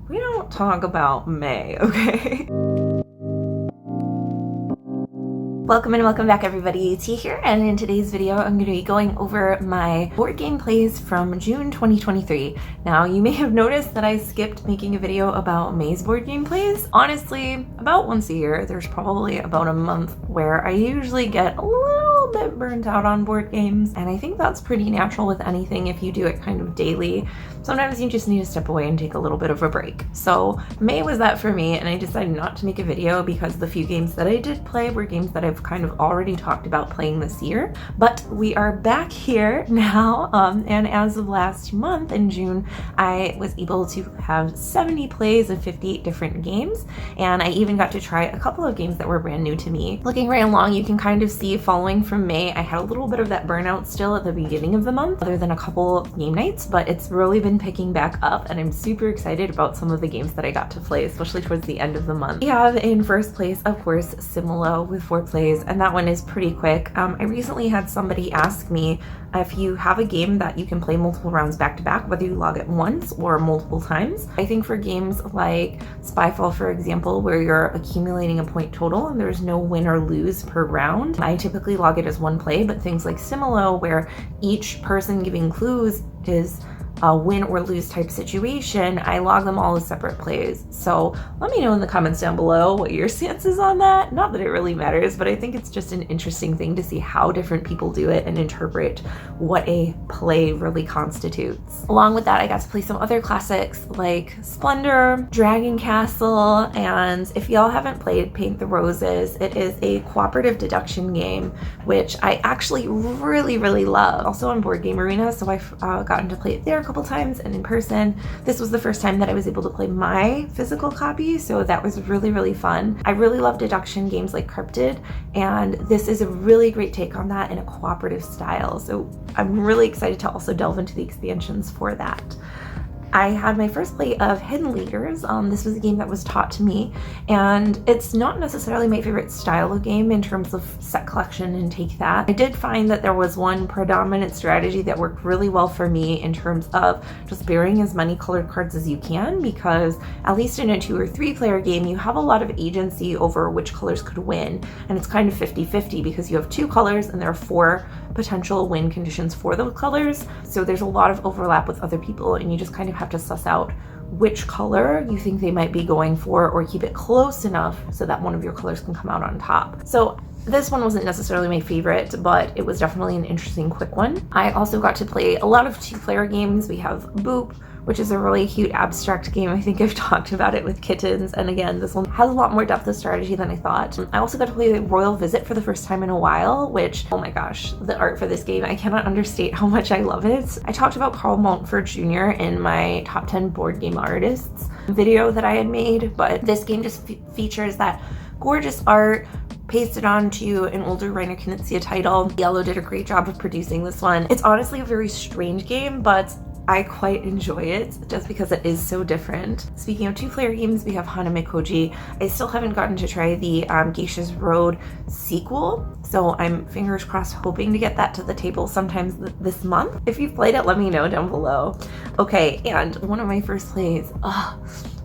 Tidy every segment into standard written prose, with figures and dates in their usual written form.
we don't talk about May, okay? Welcome and welcome back everybody, T here, and in today's video I'm going to be going over my board game plays from June 2023. Now you may have noticed that I skipped making a video about May's board game plays. Honestly, about once a year, there's probably about a month where I usually get a little bit burnt out on board games, and I think that's pretty natural with anything if you do it kind of daily. Sometimes you just need to step away and take a little bit of a break. So May was that for me, and I decided not to make a video because the few games that I did play were games that I've kind of already talked about playing this year. But we are back here now, and as of last month in June, I was able to have 70 plays of 58 different games, and I even got to try a couple of games that were brand new to me. Looking right along, you can kind of see following from May, I had a little bit of that burnout still at the beginning of the month, other than a couple game nights, but it's really been picking back up, and I'm super excited about some of the games that I got to play, especially towards the end of the month. We have in first place, of course, Simolo with 4 plays, and that one is pretty quick. I recently had somebody ask me if you have a game that you can play multiple rounds back to back, whether you log it once or multiple times. I think for games like Spyfall, for example, where you're accumulating a point total and there's no win or lose per round, I typically log it as one play, but things like Simolo, where each person giving clues is a win or lose type situation, I log them all as separate plays. So let me know in the comments down below what your stance is on that. Not that it really matters, but I think it's just an interesting thing to see how different people do it and interpret what a play really constitutes. Along with that, I got to play some other classics like Splendor, Dragon Castle, and if y'all haven't played Paint the Roses, it is a cooperative deduction game, which I actually really love. Also on Board Game Arena, so I've gotten to play it there a couple times and in person. This was the first time that I was able to play my physical copy, so that was really fun. I really love deduction games like Cryptid, and this is a really great take on that in a cooperative style, so I'm really excited to also delve into the expansions for that. I had my first play of Hidden Leaders. This was a game that was taught to me, and it's not necessarily my favorite style of game in terms of set collection and take that. I did find that there was one predominant strategy that worked really well for me in terms of just burying as many colored cards as you can, because at least in a 2 or 3 player game, you have a lot of agency over which colors could win, and it's kind of 50-50 because you have 2 colors and there are 4 potential win conditions for those colors, so there's a lot of overlap with other people, and you just kind of have to suss out which color you think they might be going for, or keep it close enough so that one of your colors can come out on top. So this one wasn't necessarily my favorite, but it was definitely an interesting quick one. I also got to play a lot of 2-player games. We have Boop, which is a really cute abstract game. I think I've talked about it with kittens, and again, this one has a lot more depth of strategy than I thought. I also got to play Royal Visit for the first time in a while, which, oh my gosh, the art for this game, I cannot understate how much I love it. I talked about Carl Montfort Jr. in my top 10 board game artists video that I had made, but this game just features that gorgeous art pasted onto an older Reiner Knizia title. Yellow did a great job of producing this one. It's honestly a very strange game, but I quite enjoy it just because it is so different. Speaking of 2-player games, we have Haname Koji. I still haven't gotten to try the Geisha's Road sequel, so I'm fingers crossed hoping to get that to the table sometimes this month. If you've played it, let me know down below. Okay, and one of my first plays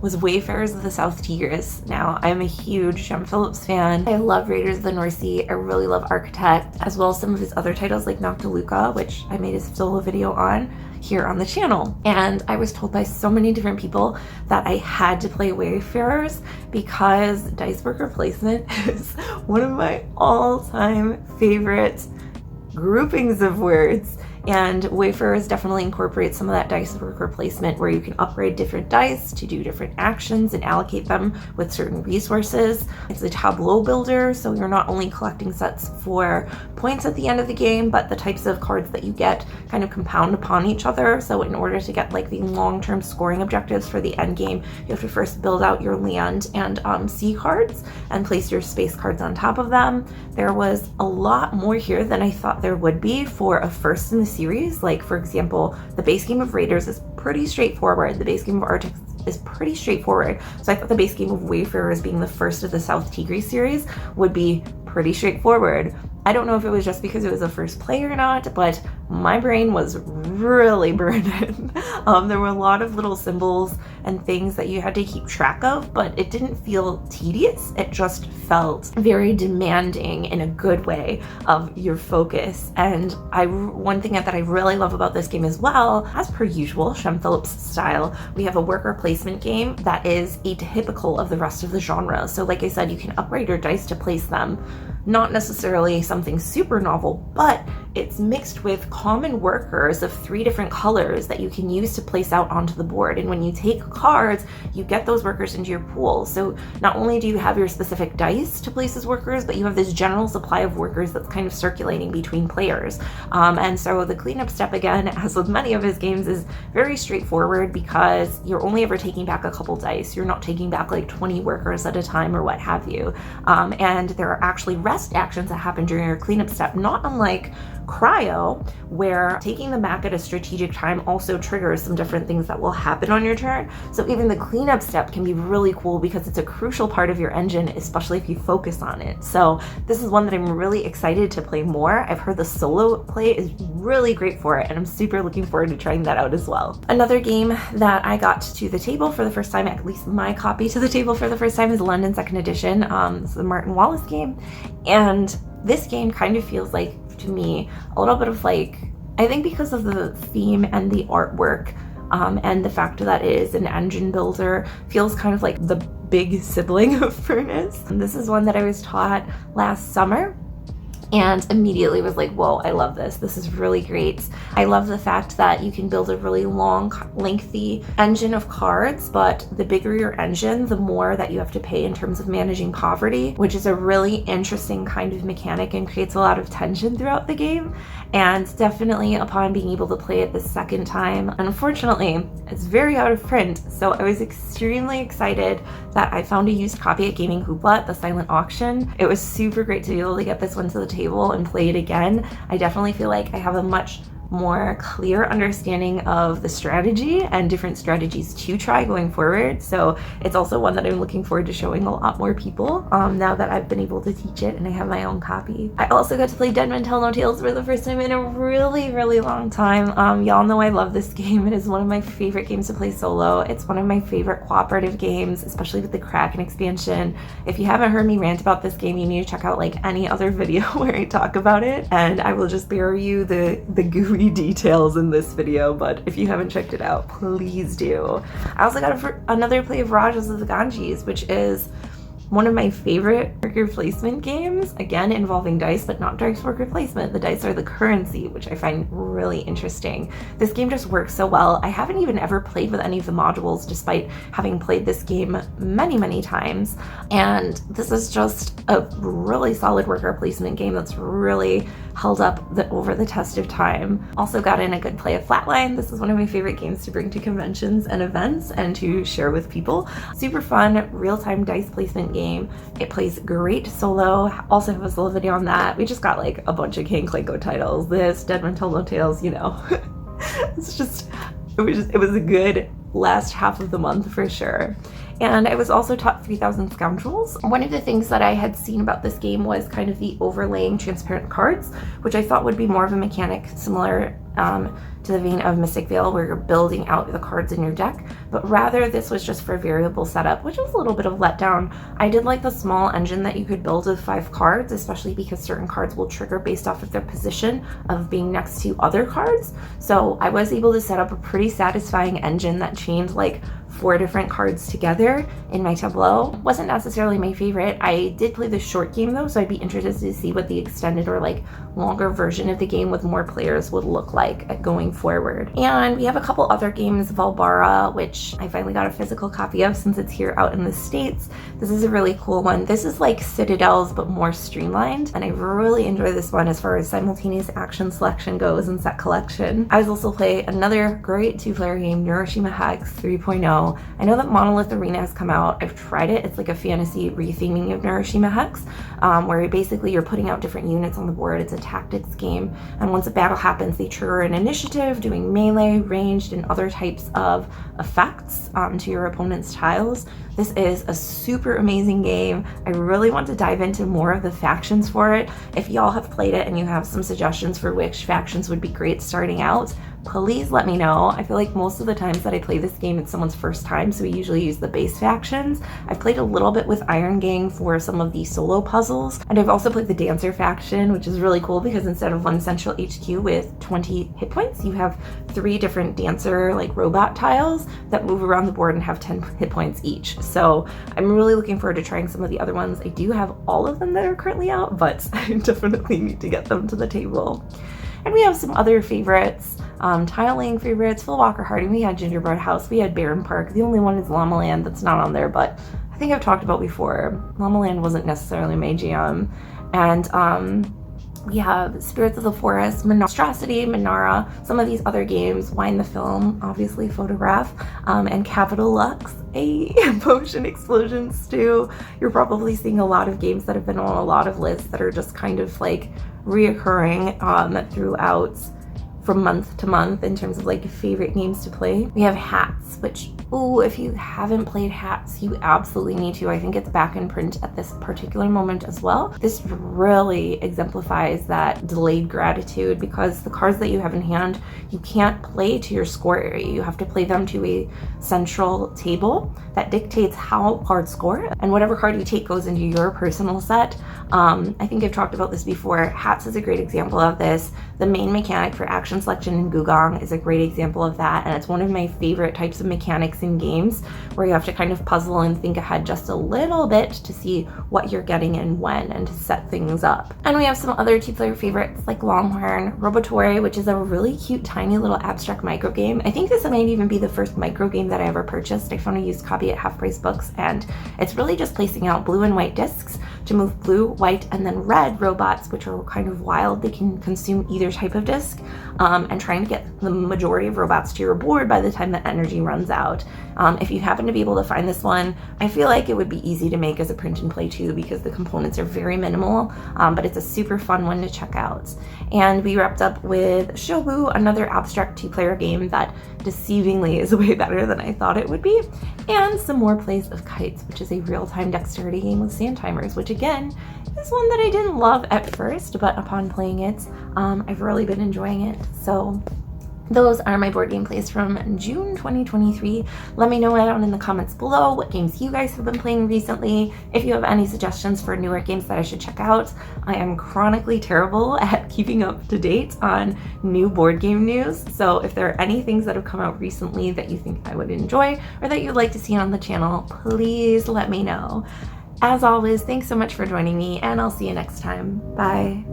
was Wayfarers of the South Tigris. Now, I'm a huge Jem Phillips fan. I love Raiders of the North Sea. I really love Architect, as well as some of his other titles like Noctiluca, which I made a solo video on here on the channel. And I was told by so many different people that I had to play Wayfarers because dice worker placement is one of my all-time favorite groupings of words. And Wayfarers definitely incorporates some of that dice worker placement where you can upgrade different dice to do different actions and allocate them with certain resources. It's a tableau builder, so you're not only collecting sets for points at the end of the game, but the types of cards that you get kind of compound upon each other. So in order to get like the long-term scoring objectives for the end game, you have to first build out your land and sea cards and place your space cards on top of them. There was a lot more here than I thought there would be for a first in the series. Like, for example, the base game of Raiders is pretty straightforward. The base game of Arctic is pretty straightforward. So I thought the base game of Wayfarers being the first of the South Tigris series would be pretty straightforward. I don't know if it was just because it was a first play or not, but my brain was really burned in. There were a lot of little symbols and things that you had to keep track of, but it didn't feel tedious. It just felt very demanding in a good way of your focus. And one thing that I really love about this game as well, as per usual, Shem Phillips style, we have a worker placement game that is atypical of the rest of the genre. So like I said, you can upgrade your dice to place them. Not necessarily something super novel, but it's mixed with common workers of 3 different colors that you can use to place out onto the board. And when you take cards, you get those workers into your pool. So not only do you have your specific dice to place as workers, but you have this general supply of workers that's kind of circulating between players. And so the cleanup step, again, as with many of his games, is very straightforward because you're only ever taking back a couple dice. You're not taking back like 20 workers at a time or what have you. And there are actually rest actions that happen during your cleanup step, not unlike Cryo, where taking them back at a strategic time also triggers some different things that will happen on your turn. So even the cleanup step can be really cool because it's a crucial part of your engine, especially if you focus on it. So this is one that I'm really excited to play more. I've heard the solo play is really great for it, and I'm super looking forward to trying that out as well. Another game that I got to the table for the first time, at least my copy to the table for the first time, is London 2nd Edition. This is the Martin Wallace game, and this game kind of feels like, to me, a little bit of like, I think because of the theme and the artwork, and the fact that it is an engine builder, feels kind of like the big sibling of Furnace. And this is one that I was taught last summer and immediately was like, whoa, I love this. This is really great. I love the fact that you can build a really long, lengthy engine of cards, but the bigger your engine, the more that you have to pay in terms of managing poverty, which is a really interesting kind of mechanic and creates a lot of tension throughout the game. And definitely upon being able to play it the second time, unfortunately, it's very out of print. So I was extremely excited that I found a used copy at Gaming Hoopla at the silent auction. It was super great to be able to get this one to the table and play it again. I definitely feel like I have a much more clear understanding of the strategy and different strategies to try going forward. So it's also one that I'm looking forward to showing a lot more people now that I've been able to teach it and I have my own copy. I also got to play Dead Men Tell No Tales for the first time in a really, really long time. Y'all know I love this game. It is one of my favorite games to play solo. It's one of my favorite cooperative games, especially with the Kraken expansion. If you haven't heard me rant about this game, you need to check out like any other video where I talk about it, and I will just spare you the gooey details in this video, but if you haven't checked it out, please do. I also got another play of Rajas of the Ganges, which is one of my favorite worker placement games, again involving dice, but not dice worker placement. The dice are the currency, which I find really interesting. This game just works so well. I haven't even ever played with any of the modules, despite having played this game many, many times. And this is just a really solid worker placement game that's really held up over the test of time. Also got in a good play of Flatline. This is one of my favorite games to bring to conventions and events and to share with people. Super fun, real-time dice placement game. It plays great solo. Also have a solo video on that. We just got like a bunch of King Clanko titles. This, Dead Men Tell No Tales, you know. It was a good last half of the month for sure. And I was also taught 3000 Scoundrels. One of the things that I had seen about this game was kind of the overlaying transparent cards, which I thought would be more of a mechanic similar to the vein of Mystic Vale, where you're building out the cards in your deck, but rather this was just for variable setup, which was a little bit of letdown. I did like the small engine that you could build with 5 cards, especially because certain cards will trigger based off of their position of being next to other cards. So I was able to set up a pretty satisfying engine that chained like 4 different cards together in my tableau. Wasn't necessarily my favorite. I did play the short game though, so I'd be interested to see what the extended or like longer version of the game with more players would look like going forward. And we have a couple other games, Valbara, which I finally got a physical copy of since it's here out in the States. This is a really cool one. This is like Citadels, but more streamlined, and I really enjoy this one as far as simultaneous action selection goes and set collection. I was also play another great 2-player game, Neuroshima Hex 3.0. I know that Monolith Arena has come out. I've tried it. It's like a fantasy retheming of Neuroshima Hex, where basically you're putting out different units on the board. It's a tactics game, and once a battle happens, they trigger an initiative, doing melee, ranged, and other types of effects to your opponent's tiles. This is a super amazing game. I really want to dive into more of the factions for it. If y'all have played it and you have some suggestions for which factions would be great starting out, please let me know. I feel like most of the times that I play this game, it's someone's first time, so we usually use the base factions. I've played a little bit with Iron Gang for some of the solo puzzles, and I've also played the Dancer faction, which is really cool because instead of one central HQ with 20 hit points, you have 3 different Dancer like robot tiles that move around the board and have 10 hit points each. So I'm really looking forward to trying some of the other ones. I do have all of them that are currently out, but I definitely need to get them to the table. And we have some other favorites, tiling favorites, Phil Walker Harding, we had Gingerbread House, we had Barren Park. The only one is Llama Land that's not on there, but I think I've talked about before. Llama Land wasn't necessarily my jam. And we have Spirits of the Forest, Monstrosity, Minara, some of these other games, Wine the Film, obviously Photograph, and Capital Lux, a Potion Explosion Stew. You're probably seeing a lot of games that have been on a lot of lists that are just kind of like reoccurring throughout from month to month in terms of like favorite games to play. We have Hats, which, ooh, if you haven't played Hats, you absolutely need to. I think it's back in print at this particular moment as well. This really exemplifies that delayed gratitude because the cards that you have in hand, you can't play to your score area. You have to play them to a central table that dictates how cards score, and whatever card you take goes into your personal set. I think I've talked about this before. Hats is a great example of this. The main mechanic for action selection in Gugong is a great example of that, and it's one of my favorite types of mechanics in games where you have to kind of puzzle and think ahead just a little bit to see what you're getting and when, and to set things up. And we have some other two-player favorites like Longhorn, Robotory, which is a really cute tiny little abstract micro game. I think this might even be the first micro game that I ever purchased. I found a used copy at Half Price Books, and it's really just placing out blue and white discs to move blue, white, and then red robots, which are kind of wild. They can consume either type of disc, and trying to get the majority of robots to your board by the time that energy runs out. If you happen to be able to find this one, I feel like it would be easy to make as a print and play too because the components are very minimal, but it's a super fun one to check out. And we wrapped up with Shobu, another abstract two-player game that deceivingly is way better than I thought it would be, and some more Plays of Kites, which is a real-time dexterity game with sand timers, which again is one that I didn't love at first, but upon playing it, I've really been enjoying it. So those are my board game plays from June 2023. Let me know down in the comments below what games you guys have been playing recently. If you have any suggestions for newer games that I should check out. I am chronically terrible at keeping up to date on new board game news. So if there are any things that have come out recently that you think I would enjoy or that you'd like to see on the channel, please let me know. As always, thanks so much for joining me, and I'll see you next time. Bye.